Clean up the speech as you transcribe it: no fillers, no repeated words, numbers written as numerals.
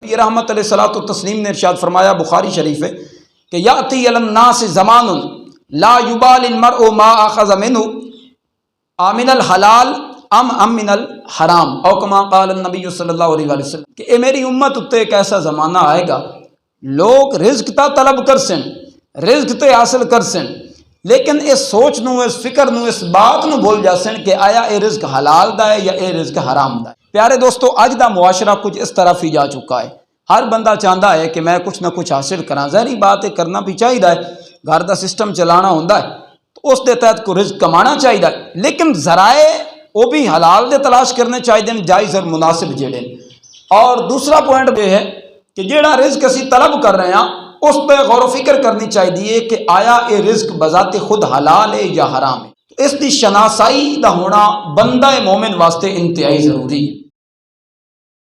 یہ رحمت علیہ الصلوۃ والتسلیم نے ارشاد فرمایا، بخاری شریف ہے، کہ یاتی علی الناس زمان لا یبال المرء ما اخذ منه امن الحلال ام من الحرام، او کما قال النبی صلی اللہ علیہ وسلم، کہ اے میری امت اتنے ایک ایسا زمانہ آئے گا لوگ رزق تا طلب کرسن، رزق تے حاصل کرسن، لیکن اس سوچ نو، اس فکر نو، اس بات نو بھول جاسن کہ آیا اے رزق حلال دا ہے یا اے رزق حرام دا ہے۔ پیارے دوستو، اج دا معاشرہ کچھ اس طرف ہی جا چکا ہے، ہر بندہ چاہتا ہے کہ میں کچھ نہ کچھ حاصل کراں، ظاہری بات ہے کرنا بھی چاہیے ہے، گھر دا سسٹم چلانا ہوندا ہے تو اس دے تحت کو رزق کمانا چاہیے، لیکن ذرائع وہ بھی حلال دے تلاش کرنے چاہیے، جائز اور مناسب جڑے۔ اور دوسرا پوائنٹ یہ ہے کہ جیڑا رزق اسی طلب کر رہے ہیں اس پہ غور و فکر کرنی چاہیے کہ آیا یہ رزق بذات خود حلال ہے یا حرام ہے۔ اس کی شناسائی دا ہونا بندہ مومن واسطے انتہائی ضروری ہے۔